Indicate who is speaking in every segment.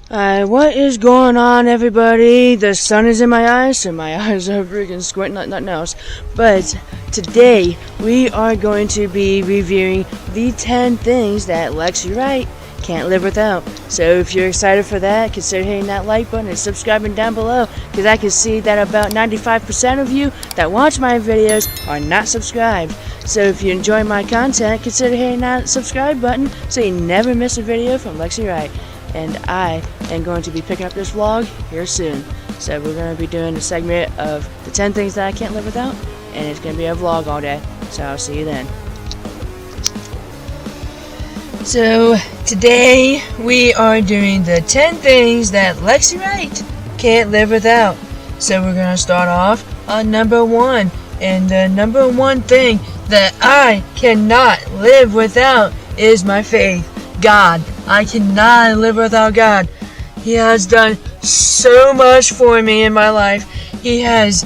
Speaker 1: What is going on, everybody? The sun is in my eyes, so my eyes are freaking squinting like nothing else. But today, we are going to be reviewing the 10 things that Lexi Wright can't live without. So if you're excited for that, consider hitting that like button and subscribing down below, because I can see that about 95% of you that watch my videos are not subscribed. So if you enjoy my content, consider hitting that subscribe button so you never miss a video from Lexi Wright. And I am going to be picking up this vlog here soon. So we're going to be doing a segment of the 10 things that I can't live without, and it's going to be a vlog all day. So I'll see you then. So today we are doing the 10 things that Lexi Wright can't live without. So we're going to start off on number 1. And the number 1 thing that I cannot live without is my faith. God. I cannot live without God. He has done so much for me in my life. He has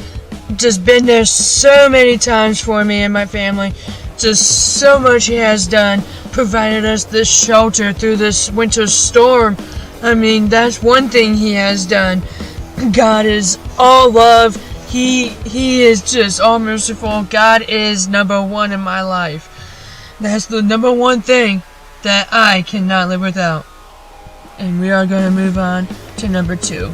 Speaker 1: just been there so many times for me and my family. Just so much He has done. Provided us this shelter through this winter storm. I mean, that's one thing He has done. God is all love. He is just all merciful. God is number 1 in my life. That's the number 1 thing that I cannot live without. And we are going to move on to number 2.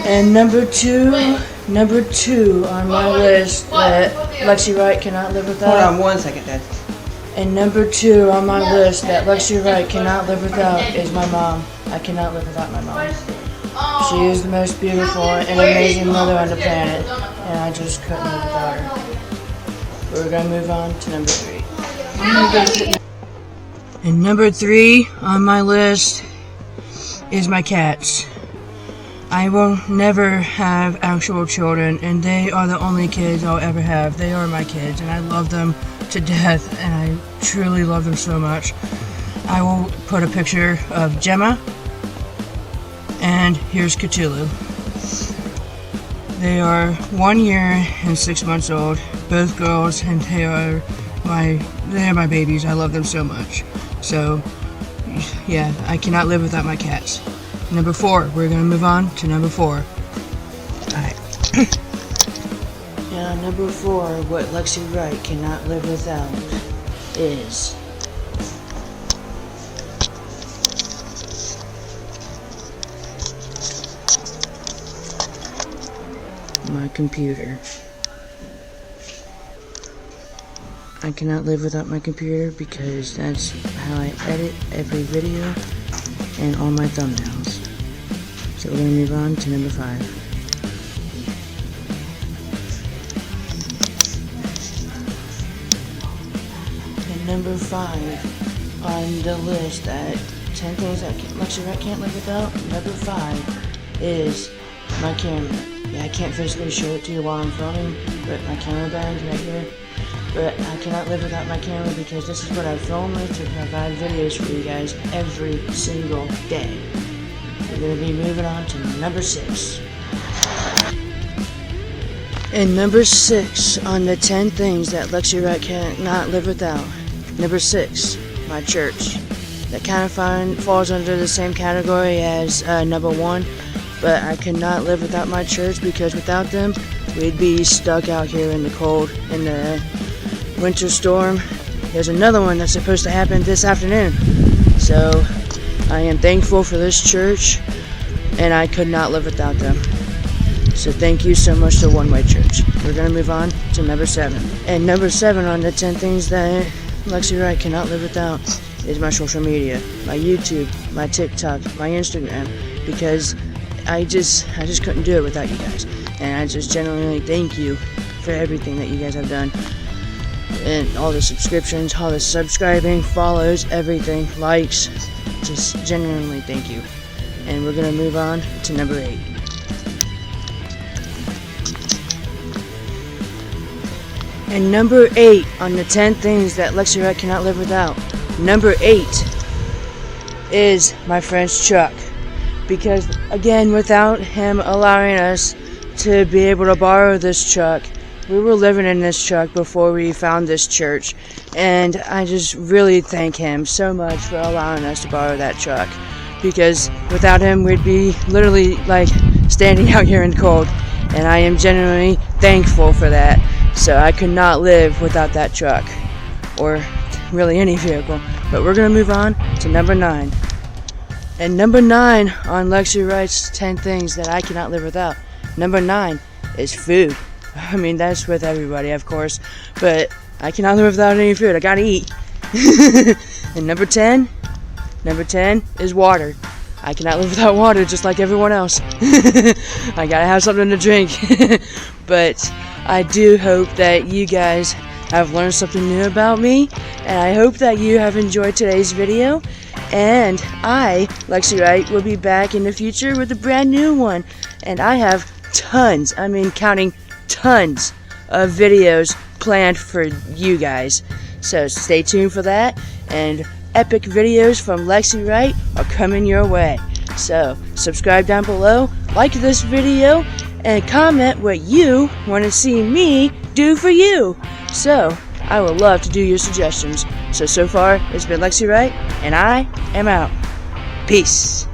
Speaker 1: And number two on my list that Lexi Wright cannot live without.
Speaker 2: Hold on 1 second, Dad.
Speaker 1: And number 2 on my list that Lexi Wright cannot live without is my mom. I cannot live without my mom. She is the most beautiful and amazing mother on the planet, and I just couldn't live without her. We're going to move on to number 3. And number 3 on my list is my cats. I will never have actual children, and they are the only kids I'll ever have. They are my kids, and I love them to death, and I truly love them so much. I will put a picture of Gemma, and here's Cthulhu. They are 1 year and 6 months old, both girls, and they are my babies. I love them so much. So, yeah, I cannot live without my cats. Number 4, we're going to move on to number 4. Alright. Yeah, number 4, what Lexi Wright cannot live without is my computer. I cannot live without my computer because that's how I edit every video and all my thumbnails. So we're going to move on to number 5. And number 5 on the list that 10 things that Lexi Wright can't live without, number 5 is my camera. Yeah, I can't physically show it to you while I'm filming, but my camera bag right here. But I cannot live without my camera because this is what I film with to provide videos for you guys every single day. We're going to be moving on to number 6. And number 6 on the 10 things that Lexi Wright cannot live without. Number 6, my church. That kind of falls under the same category as number 1. But I cannot live without my church because without them, we'd be stuck out here in the cold, in the winter storm. There's another one that's supposed to happen this afternoon. So I am thankful for this church, and I could not live without them. So thank you so much to One Way Church. We're going to move on to number 7. And number 7 on the 10 things that Lexi Wright cannot live without is my social media, my YouTube, my TikTok, my Instagram, because I just couldn't do it without you guys. And I just genuinely thank you for everything that you guys have done. And all the subscriptions, all the subscribing, follows, everything, likes. Just genuinely thank you. And we're going to move on to number 8. And number 8 on the 10 things that Lexi Wright cannot live without. Number 8 is my friend Chuck. Because, again, without him allowing us to be able to borrow this truck, we were living in this truck before we found this church, and I just really thank him so much for allowing us to borrow that truck, because without him we'd be literally like standing out here in the cold, and I am genuinely thankful for that. So I could not live without that truck, or really any vehicle. But we're going to move on to number 9. And number 9 on Lexi Wright's 10 things that I cannot live without. Number 9 is food. I mean, that's with everybody, of course, but I cannot live without any food. I gotta eat. And number 10 is water. I cannot live without water, just like everyone else. I gotta have something to drink. But I do hope that you guys have learned something new about me, and I hope that you have enjoyed today's video. And I, Lexi Wright, will be back in the future with a brand new one. And I have tons, I mean counting tons of videos planned for you guys. So stay tuned for that, and epic videos from Lexi Wright are coming your way. So subscribe down below, like this video, and comment what you want to see me do for you. So I would love to do your suggestions. So far, it's been Lexi Wright, and I am out. Peace.